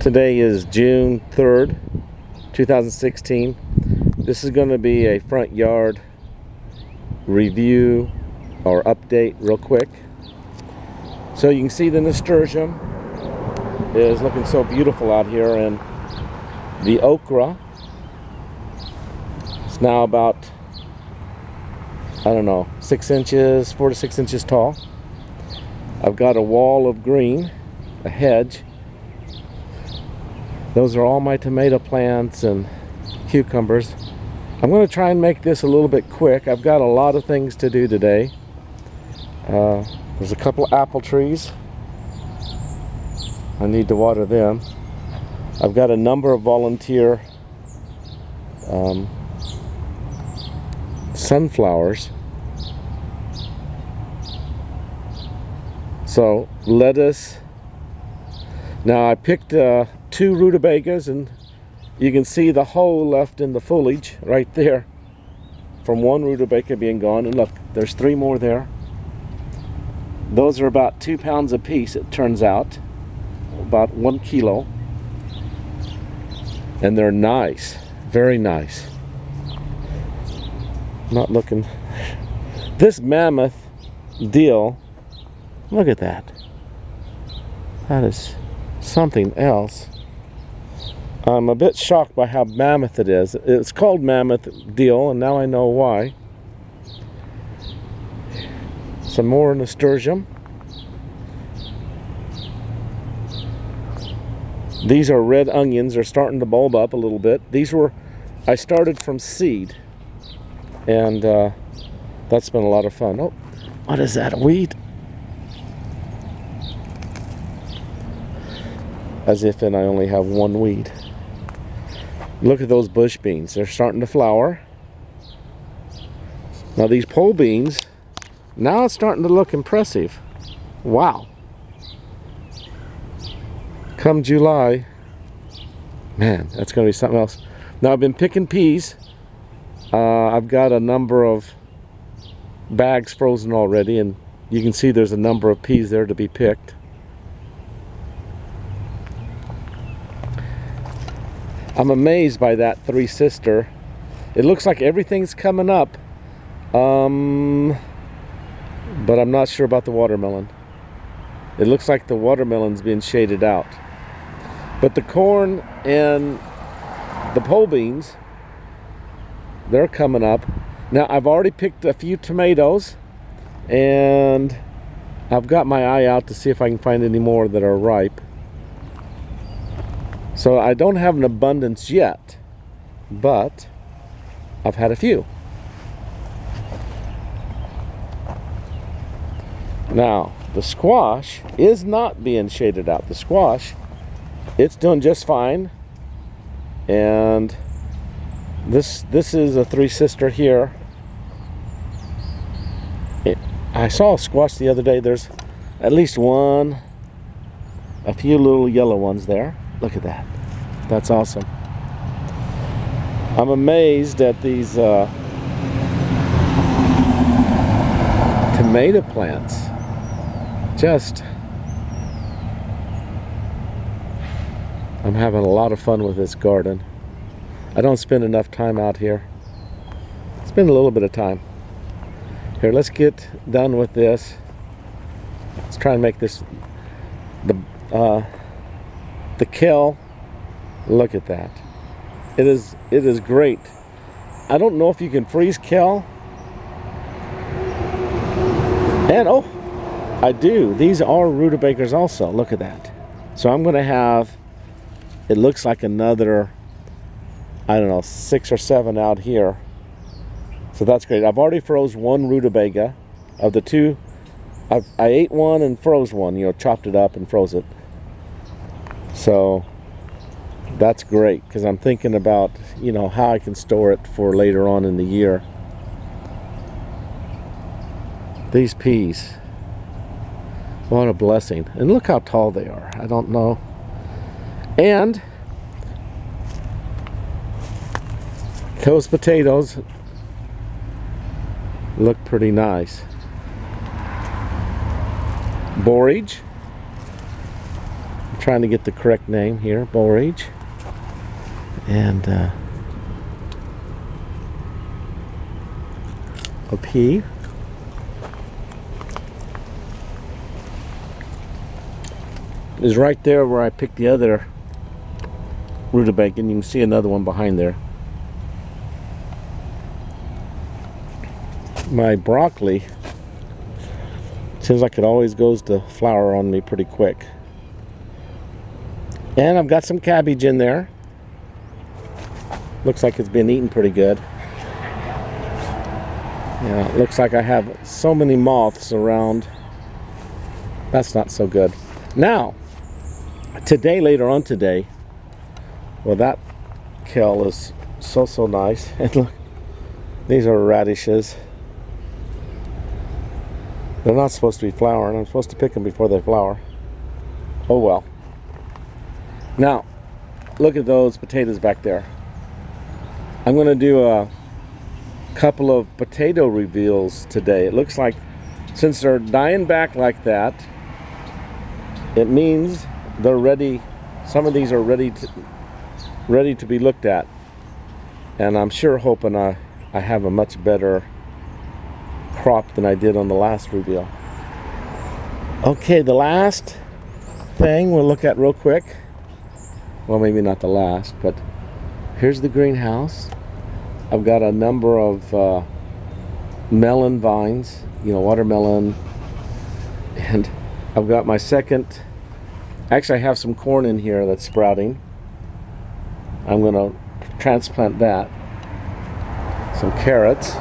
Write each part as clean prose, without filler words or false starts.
Today is June 3rd, 2016. This is going to be a front yard review or update real quick. So you can see the nasturtium is looking so beautiful out here, and the okra is now about, I don't know, 6 inches, 4 to 6 inches tall. I've got a wall of green, a hedge. Those are all my tomato plants and cucumbers. I'm going to try and make this a little bit quick. I've got a lot of things to do today. There's a couple of apple trees. I need to water them. I've got a number of volunteer sunflowers. So lettuce. Now I picked 2 rutabagas, and you can see the hole left in the foliage right there from one rutabaga being gone. And look, there's 3 more there. Those are about 2 pounds a piece, it turns out, about 1 kilo, and they're nice, very nice. Not looking. This mammoth deal, look at that. That is something else. I'm a bit shocked by how mammoth it is. It's called mammoth deal, and now I know why. Some more nasturtium. These are red onions. They're starting to bulb up a little bit. These were, I started from seed, and that's been a lot of fun. Oh, what is that, a weed? As if and I only have 1 weed. Look at those bush beans. They're starting to flower. Now these pole beans, now it's starting to look impressive. Wow. Come July, man, that's going to be something else. Now I've been picking peas. I've got a number of bags frozen already, and you can see there's a number of peas there to be picked. I'm amazed by that 3 sister. It looks like everything's coming up, but I'm not sure about the watermelon. It looks like the watermelon's being shaded out, but the corn and the pole beans, they're coming up. Now I've already picked a few tomatoes, and I've got my eye out to see if I can find any more that are ripe. So I don't have an abundance yet, but I've had a few. Now, the squash is not being shaded out. The squash, it's doing just fine. And this is a 3 sister here. I saw a squash the other day. There's at least one, a few little yellow ones there. Look at that. That's awesome. I'm amazed at these tomato plants. I'm having a lot of fun with this garden. I don't spend enough time out here. Spend a little bit of time. Here, let's get done with this. Let's try and make this the kale. Look at that. It is great. I don't know if you can freeze kale. And oh, I do. These are rutabagas also. Look at that. So I'm going to have, it looks like another, I don't know, 6 or 7 out here. So that's great. I've already froze 1 rutabaga. Of the 2, I ate 1 and froze 1, chopped it up and froze it. So that's great, because I'm thinking about, how I can store it for later on in the year. These peas, what a blessing. And look how tall they are. I don't know. And those potatoes look pretty nice. Borage, trying to get the correct name here, borage. And a pea. Is right there where I picked the other rutabaga, and you can see another one behind there. My broccoli seems like it always goes to flower on me pretty quick. And I've got some cabbage in there. Looks like it's been eaten pretty good. Yeah, it looks like I have so many moths around. That's not so good. Now, today, later on today, well, that kale is so nice. And look, these are radishes. They're not supposed to be flowering. I'm supposed to pick them before they flower. Oh well. Now, look at those potatoes back there. I'm going to do a couple of potato reveals today. It looks like since they're dying back like that, it means they're ready. Some of these are ready to be looked at. And I'm sure hoping I have a much better crop than I did on the last reveal. Okay, the last thing we'll look at real quick. Well, maybe not the last, but here's the greenhouse. I've got a number of melon vines, watermelon, and I've got my second. Actually, I have some corn in here that's sprouting. I'm going to transplant that. Some carrots.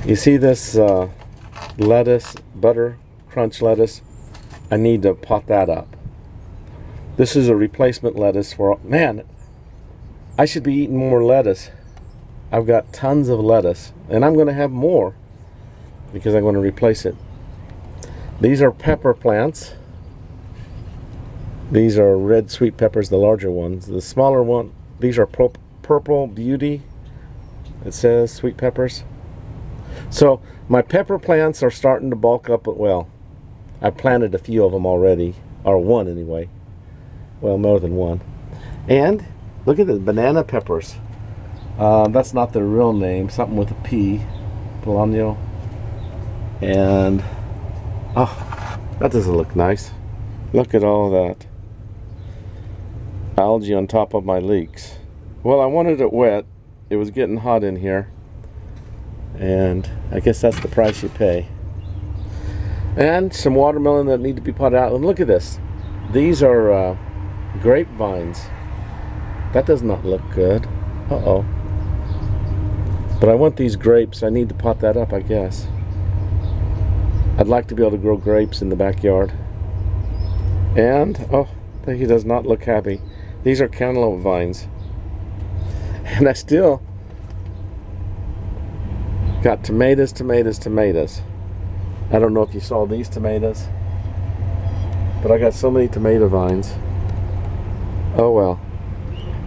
You see this lettuce, butter crunch lettuce? I need to pot that up. This is a replacement lettuce for, man, I should be eating more lettuce. I've got tons of lettuce, and I'm going to have more because I'm going to replace it. These are pepper plants. These are red sweet peppers, the larger ones. The smaller one, these are purple beauty. It says sweet peppers. So my pepper plants are starting to bulk up. Well, I planted a few of them already, or one anyway. Well, more than one. And look at the banana peppers. That's not the real name. Something with a P. Polano. And oh, that doesn't look nice. Look at all that algae on top of my leeks. Well, I wanted it wet. It was getting hot in here. And I guess that's the price you pay. And some watermelon that need to be potted out. And look at this. These are grapevines. That does not look good. Uh-oh. But I want these grapes. I need to pot that up, I guess. I'd like to be able to grow grapes in the backyard. And, oh, he does not look happy. These are cantaloupe vines. And I still got tomatoes. I don't know if you saw these tomatoes, but I got so many tomato vines. Oh well.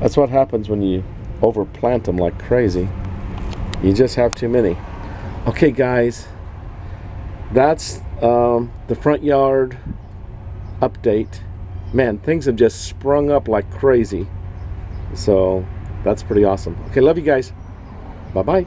That's what happens when you overplant them like crazy. You just have too many. Okay, guys. That's the front yard update. Man, things have just sprung up like crazy. So that's pretty awesome. Okay, love you guys. Bye-bye.